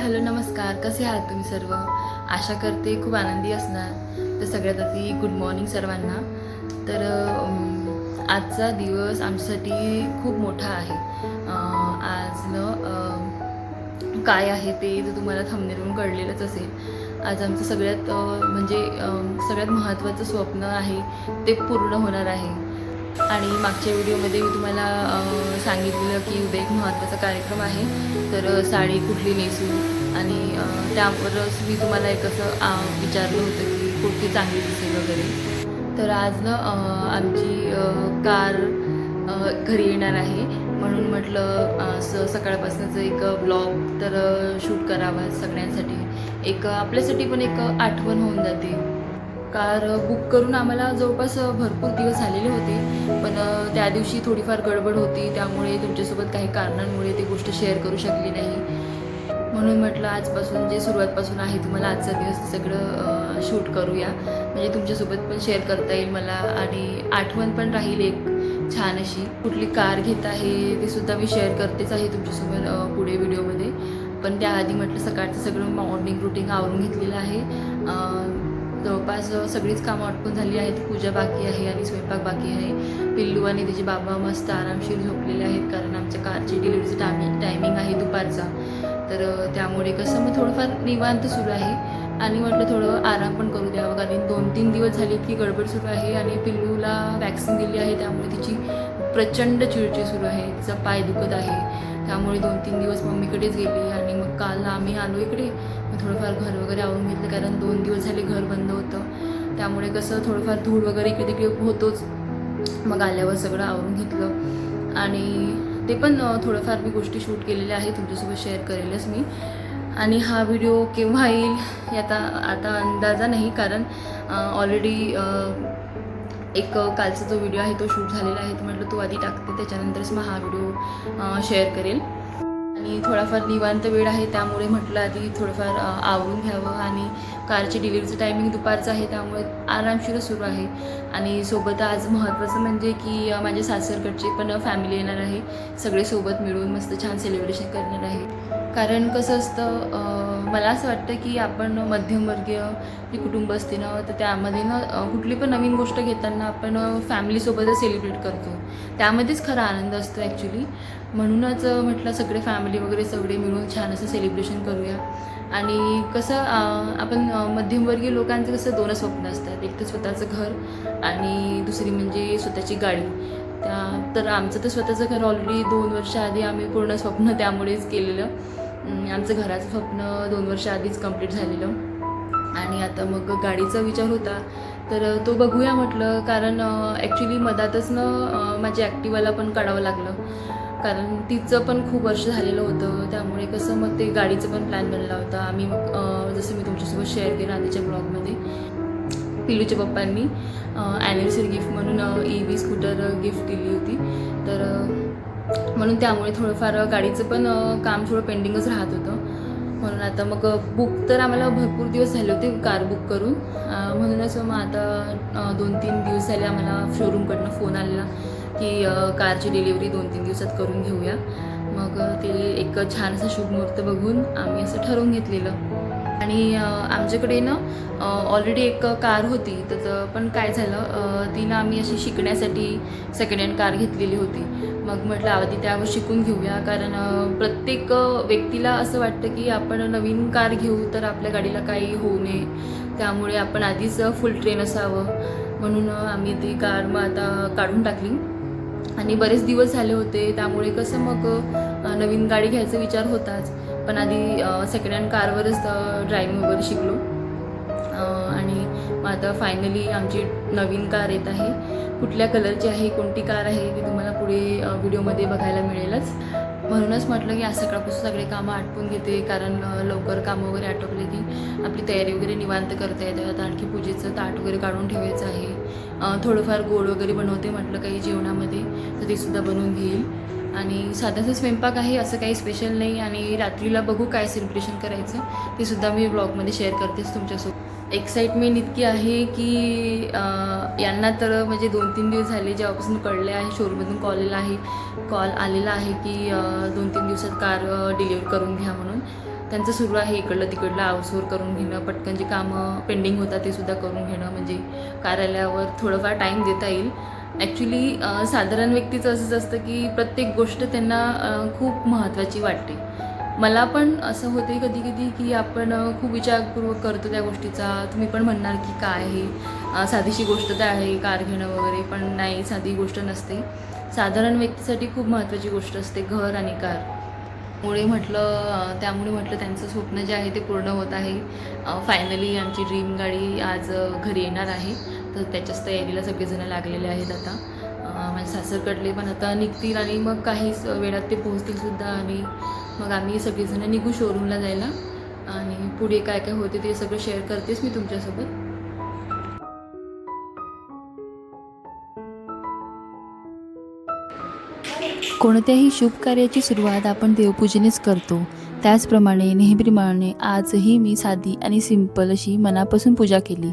Hello नमस्कार, कसे आहात तुम्ही सर्व? आशा करते खूप आनंदी असणार. तर सगळ्यात आधी गुड मॉर्निंग सर्वांना. तर आजचा दिवस आमच्यासाठी खूप मोठा आहे. आज काय आहे ते तर तुम्हाला थंबनेलवरून कळलेलंच असेल. आज आमचं सगळ्यात सगळ्यात महत्त्वाचं स्वप्न आहे ते पूर्ण होणार आहे. आणि मागच्या व्हिडिओमध्ये मी तुम्हाला सांगितलेलं की उद्या एक महत्त्वाचा कार्यक्रम आहे. तर साडी कुठली नेसू आणि त्यावरच मी तुम्हाला एक असं विचारलं होतं की कुठली चांगली दिसेल वगैरे. तर आज आमची कार घरी येणार आहे, म्हणून म्हटलं असं सकाळपासूनच एक ब्लॉग तर शूट करावा सगळ्यांसाठी. एक आपल्यासाठी पण एक आठवण होऊन जाते. कार बुक करून आम्हाला जवळपास भरपूर दिवस झालेले होते, पण त्या दिवशी थोडीफार गडबड होती, त्यामुळे तुमच्यासोबत काही कारणांमुळे ती गोष्ट शेअर करू शकली नाही. म्हणून म्हटलं आजपासून जे सुरुवातपासून आहे तुम्हाला आजचा दिवस ते सगळं शूट करूया, म्हणजे तुमच्यासोबत पण शेअर करता येईल मला आणि आठवण पण राहील एक छान अशी. कुठली कार घेत आहे ते सुद्धा मी शेअर करतेच आहे तुमच्यासोबत पुढे व्हिडिओमध्ये. पण त्याआधी म्हटलं सकाळचं सगळं मॉर्निंग रुटीन आवरून घेतलेलं आहे. जवळपास सगळीच कामं आटपून झाली आहेत. पूजा बाकी आहे आणि स्वयंपाक बाकी आहे. पिल्लू आणि त्याचे बाबा मस्त आरामशीर झोपलेले आहेत, कारण आमच्या कारची डिलिव्हरीचं टायमिंग आहे दुपारचा. तर त्यामुळे कसं मग थोडंफार निवांत सुरू आहे आणि म्हटलं थोडं आराम पण करू द्यावं, कारण 2-3 दिवस झाले की गडबड सुरू आहे आणि पिल्लूला वॅक्सिन दिली आहे, त्यामुळे तिची प्रचंड चिडचिड सुरू आहे. तिचा पाय दुखत आहे, त्यामुळे 2-3 दिवस मम्मीकडेच गेली आणि मग काल आम्ही आलो इकडे. मग थोडंफार घर वगैरे आवरून घेतलं, कारण 2 दिवस झाले घर बंद होतं, त्यामुळे कसं थोडंफार धूळ वगैरे इकडे तिकडे होतोच. मग आल्यावर सगळं आवरून घेतलं आणि ते पण थोडंफार मी गोष्टी शूट केलेल्या आहे, तुमच्यासोबत शेअर करेलच मी. आणि हा व्हिडिओ केव्हा येईल याचा आता अंदाजा नाही, कारण ऑलरेडी एक कालचा जो व्हिडिओ आहे तो शूट झालेला आहे. तर म्हटलं तो आधी टाकते, त्याच्यानंतरच मग हा व्हिडिओ शेअर करेल. आणि थोडाफार निवांत वेळ आहे, त्यामुळे म्हटलं आधी थोडंफार आवरून घ्यावं. आणि कारची डिलिव्हरीचं टायमिंग दुपारचं आहे, त्यामुळे आरामशीर सुरू आहे. आणि सोबत आज महत्त्वाचं म्हणजे की माझ्या सासरकडची पण फॅमिली येणार आहे. सगळे सोबत मिळून मस्त छान सेलिब्रेशन करणार आहे. कारण कसं असतं, मला असं वाटतं की आपण मध्यमवर्गीय जी कुटुंब असते ना, तर त्यामध्ये ना कुठली पण नवीन गोष्ट घेताना आपण फॅमिलीसोबतच सेलिब्रेट करतो. त्यामध्येच खरा आनंद असतो ॲक्च्युली. म्हणूनच म्हटलं सगळे फॅमिली वगैरे सगळे मिळून छान असं सेलिब्रेशन करूया. आणि कसं आपण मध्यमवर्गीय लोकांचं कसं 2च स्वप्न असतात, एक तर स्वतःचं घर आणि दुसरी म्हणजे स्वतःची गाडी. तर आमचं तर स्वतःचं घर ऑलरेडी 2 वर्ष आधी आम्ही पूर्ण स्वप्न त्यामुळेच केलेलं. आमचं घराचं स्वप्न 2 वर्ष आधीच कंप्लीट झालेलं आणि आता मग गाडीचा विचार होता, तर तो बघूया म्हटलं. कारण ॲक्च्युली मधातच माझ्या ॲक्टिवाला पण काढावं लागलं, कारण तिचं पण खूप वर्ष झालेलं होतं. त्यामुळे कसं मग ते गाडीचं पण प्लॅन बनला होता. आम्ही मग जसं मी तुमच्यासोबत शेअर केलं आधीच्या ब्लॉगमध्ये, पिल्लूच्या पप्पांनी ॲनिव्हर्सरी गिफ्ट म्हणून EV स्कूटर गिफ्ट दिली होती. तर म्हणून त्यामुळे थोडंफार गाडीचं पण काम थोडं पेंडिंगच राहत होतं. म्हणून आता मग बुक तर आम्हाला भरपूर दिवस झाले होते कार बुक करून. म्हणूनच मग आता 2-3 दिवस झाले आम्हाला शोरूमकडनं फोन आलेला की कारची डिलिव्हरी 2-3 दिवसात करून घेऊया. मग ते एक छान असं शुभ मुहूर्त बघून आम्ही असं ठरवून घेतलेलं. आणि आमच्याकडे ना ऑलरेडी एक कार होती, तर पण काय झालं, ती ना आम्ही अशी शिकण्यासाठी सेकंड हँड कार घेतलेली होती. मग म्हटलं आधी त्यावर शिकून घेऊया, कारण प्रत्येक व्यक्तीला असं वाटतं की आपण नवीन कार घेऊ तर आपल्या गाडीला काही होऊ नये, त्यामुळे आपण आधीच फुल ट्रेन असावं. म्हणून आम्ही ती कार मग आता काढून टाकली आणि बरेच दिवस झाले होते, त्यामुळे कसं मग नवीन गाडी घ्यायचा विचार होताच. पण आधी सेकंड हँड कारवरच ड्रायव्हिंग वगैरे शिकलो. आणि मग आता फायनली आमची नवीन कार येत आहे. कुठल्या कलरची आहे, कोणती कार आहे ते तुम्हाला पुढे व्हिडिओमध्ये बघायला मिळेलच. म्हणूनच म्हटलं की आज सकाळपासून सगळे कामं आटपून घेते, कारण लवकर कामं वगैरे आटोपले की आपली तयारी वगैरे निवांत करता येते. आता आणखी पूजेचं ताट वगैरे काढून ठेवायचं आहे. थोडंफार गोड वगैरे बनवते म्हटलं काही जेवणामध्ये, तर ते सुद्धा बनवून घेईल. आणि साधासा स्वयंपाक आहे, असं काही स्पेशल नाही. आणि रात्रीला बघू काय सेलिब्रेशन करायचं ते सुद्धा मी ब्लॉगमध्ये शेअर करतेच तुमच्यासोबत. एक्साइटमेंट इतकी आहे की यांना तर म्हणजे 2-3 दिवस झाले जेव्हापासून कळले आहे, शोरूममधून कॉल आलेला आहे की 2-3 दिवसात कार डिलिव्हर करून घ्या म्हणून. त्यांचं सुरू आहे इकडलं तिकडलं आउटसोर करून घेणं, पटकन जे कामं पेंडिंग होतात ते सुद्धा करून घेणं, म्हणजे कार्यालयावर थोडंफार टाईम देता येईल. ॲक्च्युली साधारण व्यक्तीचं असंच असतं की प्रत्येक गोष्ट त्यांना खूप महत्त्वाची वाटते. मला पण असं होते कधी कधी की आपण खूप विचारपूर्वक करतो त्या गोष्टीचा. तुम्ही पण म्हणणार की काय आहे, साधीशी गोष्ट तर आहे कार घेणं वगैरे, पण नाही, साधी गोष्ट नसते. साधारण व्यक्तीसाठी खूप महत्त्वाची गोष्ट असते घर आणि कार. त्यामुळे म्हटलं त्यांचं स्वप्न जे आहे ते पूर्ण होत आहे. फायनली आमची ड्रीम गाडी आज घरी येणार आहे, तर त्याच्याच तयारीला सगळेजण लागलेले आहेत आता. माझे सासरकडले पण आता निघतील आणि मग काही वेळात ते पोहोचतील सुद्धा, आणि मग आम्ही सगळेजण निघू शोरूमला जायला. आणि पुढे काय काय होते ते सगळं शेअर करतेच मी तुमच्यासोबत. कोणत्याही शुभ कार्याची सुरुवात आपण देवपूजेनेच करतो. त्याचप्रमाणे नेहमीप्रमाणे आजही मी साधी आणि सिंपल अशी मनापासून पूजा केली.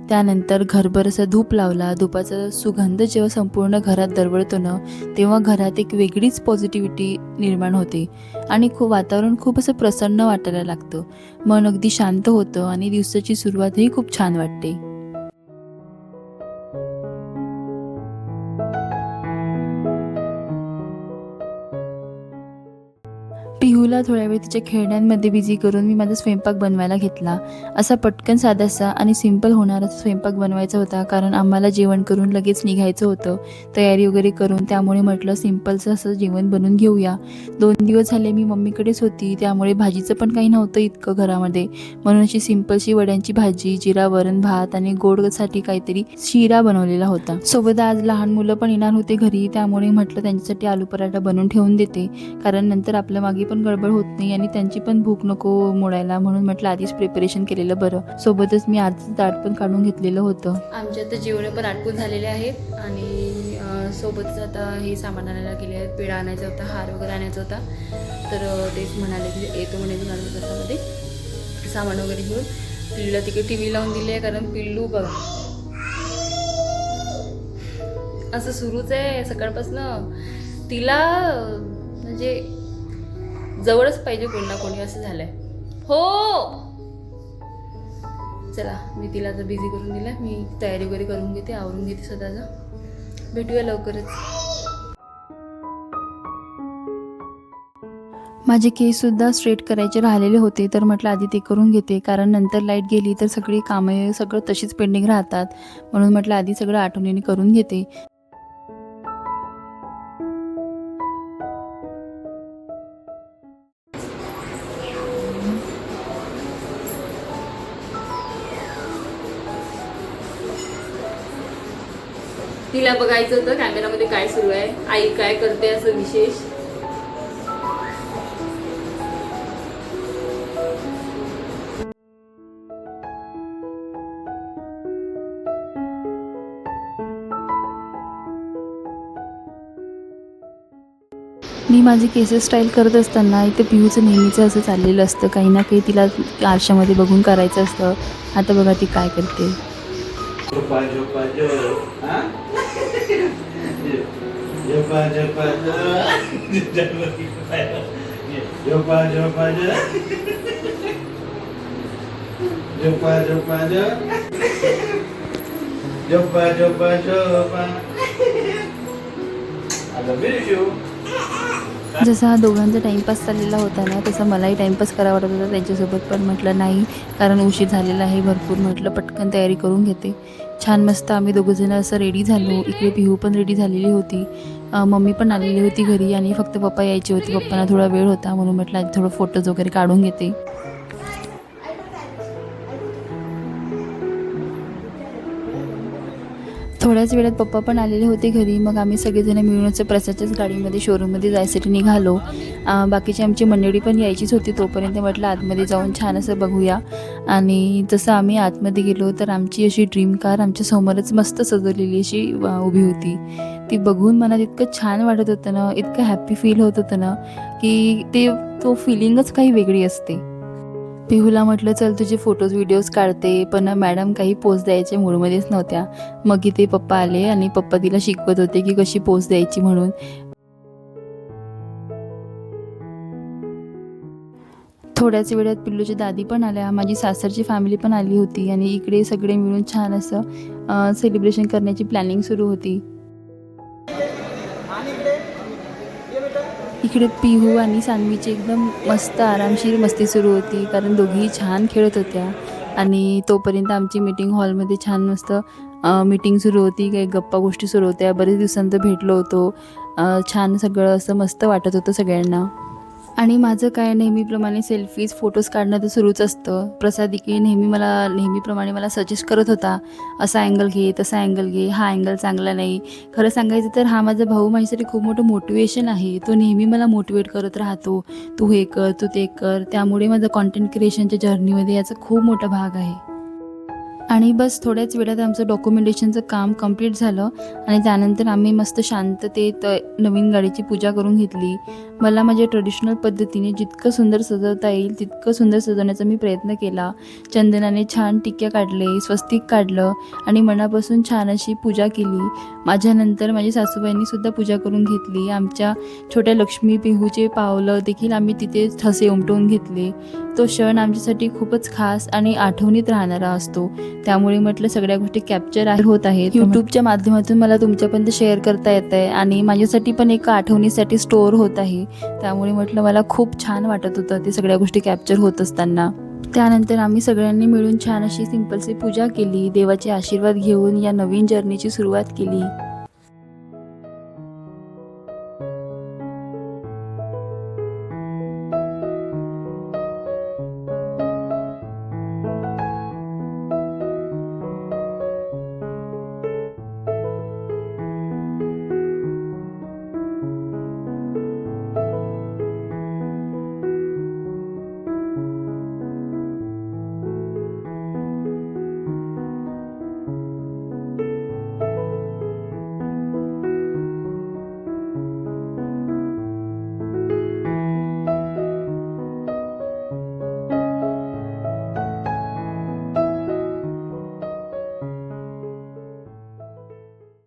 त्यानंतर घरभर असा धूप लावला. धुपाचा सुगंध जेव्हा संपूर्ण घरात दरवळतो ना, तेव्हा घरात एक वेगळीच पॉझिटिव्हिटी निर्माण होते आणि वातावरण खूप असं प्रसन्न वाटायला लागतं. मन अगदी शांत होतं आणि दिवसाची सुरुवातही खूप छान वाटते. पिहूला थोड्या वेळ तिच्या खेळण्यांमध्ये बिझी करून मी माझा स्वयंपाक बनवायला घेतला. असा पटकन साधासा आणि सिंपल होणारा स्वयंपाक बनवायचा होता, कारण आम्हाला जेवण करून लगेच निघायचं होतं, तयारी वगैरे करून. त्यामुळे म्हटलं सिंपलचं असं जेवण बनवून घेऊया. 2 दिवस झाले मी मम्मीकडेच होती, त्यामुळे भाजीचं पण काही नव्हतं इतकं घरामध्ये, म्हणून अशी सिंपलशी वड्यांची भाजी, जिरा वरण भात आणि गोडसाठी काहीतरी शिरा बनवलेला होता. सोबत आज लहान मुलं पण येणार होते घरी, त्यामुळे म्हटलं त्यांच्यासाठी आलू पराठा बनवून ठेवून देते, कारण नंतर आपल्या मागे पण गडबड होत नाही आणि त्यांची पण भूक नको मोडायला, म्हणून म्हटलं आधीच प्रिपरेशन केलेलं बरं. सोबतच मी आजचं ताट पण काढून घेतलेलं होतं. आमच्या आता जेवण पण आटपून झालेले आहेत आणि सोबतच आता हे सामान आणायला गेले आहेत. पेढा आणायचा होता, हार वगैरे आणायचा होता, तर तेच म्हणाले की येतो म्हणे अर्ध्या तासामध्ये सामान वगैरे घेऊन. पिल्लूला तिकडे TV लावून दिली आहे, कारण पिल्लू बघा असं सुरूच आहे सकाळपासनं. तिला म्हणजे जवळच पाहिजे कोणी ना कोणी, असं झालंय. हो चला, मी तिला आता बिझी करून दिला. मी तयारी वगैरे करून घेते, आवरून घेते स्वतःचा. भेटूया लवकरच. माझे केससुद्धा स्ट्रेट करायचे राहिलेले होते, तर म्हटलं आधी ते करून घेते, कारण नंतर लाईट गेली तर सगळी कामं सगळं तशीच पेंडिंग राहतात, म्हणून म्हटलं आधी सगळं आठवणीने करून घेते. तिला बघायचं होतं कॅमेरामध्ये काय सुरू आहे, आई काय करते असं विशेष. मी माझी केसेस स्टाईल करत असताना इथे पिहूचं नेहमीचं असं चाललेलं असतं, काही ना काही तिला आरशामध्ये बघून करायचं असतं. आता बघा ती काय करते. जसा हा दोघांचा टाईमपास चाललेला होता ना, तसा मलाही टाईमपास करावा वाटत होता त्यांच्यासोबत, पण म्हटलं नाही, कारण उशीर झालेला आहे भरपूर. म्हटलं पटकन तयारी करून घेते. छान मस्त आम्ही दोघंजणं असं रेडी झालो. इकडे पिहू पण रेडी झालेली होती, मम्मी पण आलेली होती घरी, आणि फक्त पप्पा यायचे होते. पप्पांना थोडा वेळ होता, म्हणून म्हटलं आधी थोडं फोटोज वगैरे काढून घेते. थोड्याच वेळात पप्पा पण आलेले होते घरी. मग आम्ही सगळेजण मिळूनच प्रसादच्याच गाडीमध्ये शोरूममध्ये जायसाठी निघालो. बाकीची आमची मंडळी पण यायचीच होती. तोपर्यंत म्हटलं आतमध्ये जाऊन छान असं बघूया. आणि जसं आम्ही आतमध्ये गेलो तर आमची अशी ड्रीम कार आमच्या समोरच मस्त सजवलेली अशी उभी होती. ती बघून मनात इतकं छान वाटत होतं ना, इतकं हॅप्पी फील होत होतं ना, की तो फिलिंगच काही वेगळी असते. पिहूला म्हटलं चल तुझे फोटोज व्हिडिओज काढते, पण मॅडम काही पोज द्यायच्या मूडमध्येच नव्हत्या. मग इथे पप्पा आले आणि पप्पा तिला शिकवत होते की कशी पोज द्यायची म्हणून. थोड्याच वेळात पिल्लूची दादी पण आल्या, माझी सासरची फॅमिली पण आली होती आणि इकडे सगळे मिळून छान असं सेलिब्रेशन करण्याची प्लॅनिंग सुरू होती. इकडे पिहू आणि सान्वीची एकदम मस्त आरामशीर मस्ती सुरू होती, कारण दोघीही छान खेळत होत्या. आणि तोपर्यंत आमची मीटिंग हॉलमध्ये छान मस्त मीटिंग सुरू होती, काही गप्पा गोष्टी सुरू होत्या. बरेच दिवसांतर भेटलो होतो. छान सगळं असं मस्त वाटत होतं सगळ्यांना. आणि माझं काय नेहमीप्रमाणे सेल्फीज, फोटोज काढणं तर सुरूच असतं. प्रसाद इकडे नेहमीप्रमाणे मला सजेस्ट करत होता, असा अँगल घे, तसा अँगल घे, हा अँगल चांगला नाही. खरं सांगायचं तर हा माझा भाऊ माझ्यासाठी खूप मोठं मोटिवेशन आहे. तो नेहमी मला मोटिवेट करत राहतो, तू हे कर, तू ते कर. त्यामुळे माझं कॉन्टेंट क्रिएशनच्या जर्नीमध्ये याचा खूप मोठा भाग आहे. आणि बस थोड्याच वेळात आमचं डॉक्युमेंटेशनचं काम कंप्लीट झालं आणि त्यानंतर आम्ही मस्त शांततेत नवीन गाडीची पूजा करून घेतली. मला माझ्या ट्रेडिशनल पद्धतीने जितकं सुंदर सजवता येईल तितकं सुंदर सजवण्याचा मी प्रयत्न केला. चंदनाने छान टिक्या काढले, स्वस्तिक काढलं आणि मनापासून छान अशी पूजा केली. माझ्यानंतर माझ्या सासूबाईंनीसुद्धा पूजा करून घेतली. आमच्या छोट्या लक्ष्मी पिहूचे पावलं देखील आम्ही तिथे ठसे उमटवून घेतले. तो क्षण आमच्यासाठी खूपच खास आणि आठवणीत राहणारा असतो. त्यामुळे म्हटलं सगळ्या गोष्टी कॅप्चर होत आहेत. यूट्यूबच्या माध्यमातून मला तुमच्यापर्यंत शेअर करता येत आहे आणि माझ्यासाठी पण एक आठवणीसाठी स्टोअर होत आहे. त्यामुळे म्हटलं मला खूप छान वाटत होतं ते सगळ्या गोष्टी कॅप्चर होत असताना. त्यानंतर आम्ही सगळ्यांनी मिळून छान अशी सिंपलशी पूजा केली. देवाचे आशीर्वाद घेऊन या नवीन जर्नीची सुरुवात केली.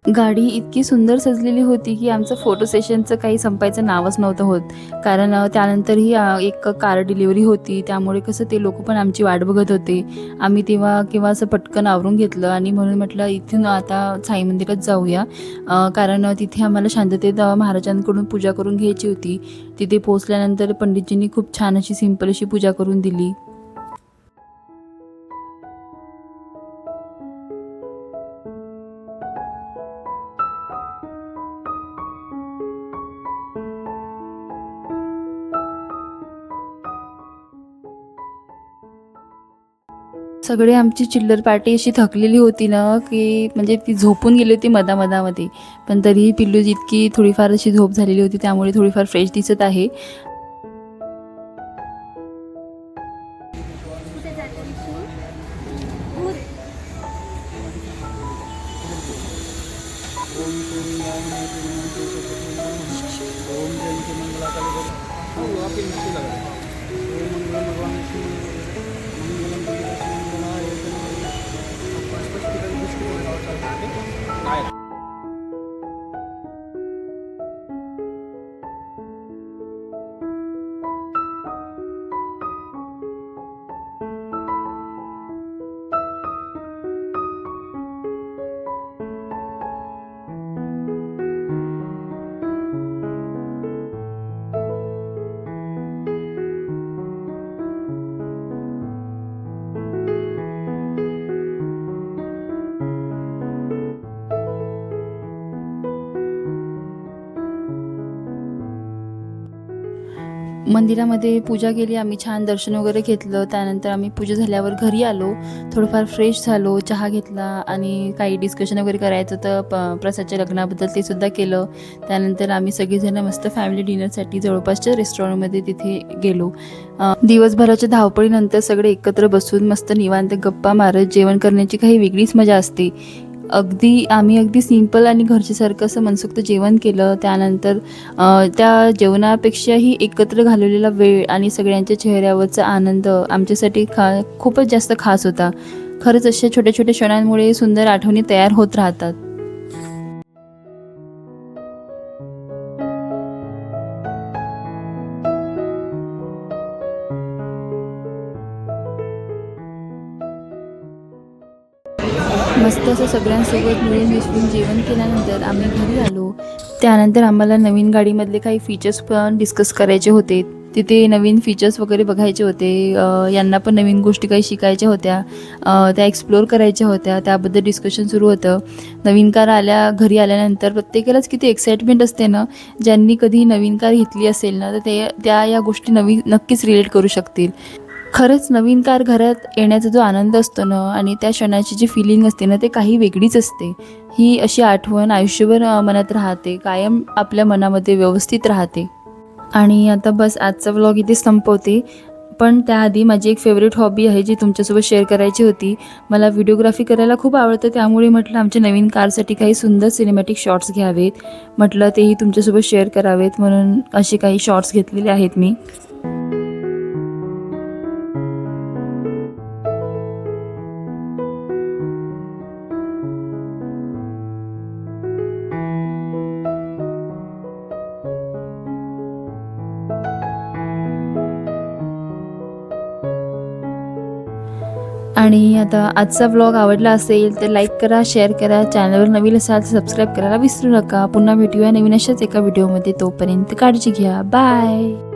गाडी इतकी सुंदर सजलेली होती की आमचं फोटो सेशनचं काही संपायचं नावच नव्हतं होत. कारण त्यानंतरही एक कार डिलिव्हरी होती, त्यामुळे कसं ते लोक पण आमची वाट बघत होते. आम्ही तेव्हा किंवा असं पटकन आवरून घेतलं आणि म्हणून म्हटलं इथून आता साई मंदिरात जाऊया. कारण तिथे आम्हाला शांततेत महाराजांकडून पूजा करून घ्यायची होती. तिथे पोहोचल्यानंतर पंडितजींनी खूप छान अशी सिंपल अशी पूजा करून दिली. सगळे आमची चिल्लर पार्टी अशी थकलेली होती ना, की म्हणजे ती झोपून गेली होती मधामधामध्ये. पण तरीही पिल्लू जितकी थोडीफार अशी झोप झालेली होती, त्यामुळे थोडीफार फ्रेश दिसत आहे. मंदिरामध्ये पूजा केली आम्ही, छान दर्शन वगैरे घेतलं. त्यानंतर आम्ही पूजा झाल्यावर घरी आलो, थोडंफार फ्रेश झालो, चहा घेतला आणि काही डिस्कशन वगैरे करायचं होतं प्रसादच्या लग्नाबद्दल, ते सुद्धा केलं. त्यानंतर आम्ही सगळेजण मस्त फॅमिली डिनरसाठी जवळपासच्या रेस्टॉरंटमध्ये तिथे गेलो. दिवसभराच्या धावपळीनंतर सगळे एकत्र बसून मस्त निवांत गप्पा मारत जेवण करण्याची काही वेगळीच मजा असते. आम्ही अगदी सिंपल आणि घरच्यासारखं असं मनसोक्त जेवण केलं. त्यानंतर त्या जेवणापेक्षाही एकत्र घालवलेला वेळ आणि सगळ्यांच्या चेहऱ्यावरचा आनंद आमच्यासाठी खूपच जास्त खास होता. खरंच अशा छोट्या छोट्या क्षणांमुळे सुंदर आठवणी तयार होत राहतात. मस्त असं सगळ्यांसोबत मिळून मिसळून जेवण केल्यानंतर आम्ही घरी आलो. त्यानंतर आम्हाला नवीन गाडीमधले काही फीचर्स पण डिस्कस करायचे होते. तिथे नवीन फीचर्स वगैरे बघायचे होते. यांना पण नवीन गोष्टी काही शिकायच्या होत्या, त्या एक्सप्लोअर करायच्या होत्या. त्याबद्दल डिस्कशन सुरू होतं. नवीन कार घरी आल्यानंतर प्रत्येकालाच किती एक्साइटमेंट असते ना. ज्यांनी कधी नवीन कार घेतली असेल ना, तर त्या या गोष्टी नक्कीच रिलेट करू शकतील. खरंच नवीन कार घरात येण्याचा जो आनंद असतो ना आणि त्या क्षणाची जी फिलिंग असते ना, ते काही वेगळीच असते. ही अशी आठवण आयुष्यभर मनात राहते, कायम आपल्या मनामध्ये व्यवस्थित राहते. आणि आता बस आजचा व्लॉग इथे संपवते. पण त्याआधी माझी एक फेवरेट हॉबी आहे जी तुमच्यासोबत शेअर करायची होती. मला व्हिडिओग्राफी करायला खूप आवडतं, त्यामुळे म्हटलं आमच्या नवीन कारसाठी काही सुंदर सिनेमॅटिक शॉट्स घ्यावेत. म्हटलं तेही तुमच्यासोबत शेअर करावेत, म्हणून असे काही शॉट्स घेतलेले आहेत मी. आणि आता आजचा व्लॉग आवडला असेल तर लाईक करा, शेअर करा. चॅनलवर नवीन असाल तर सबस्क्राईब करायला विसरू नका. पुन्हा भेटूया नवीन अशाच एका व्हिडिओमध्ये. तोपर्यंत काळजी घ्या. बाय.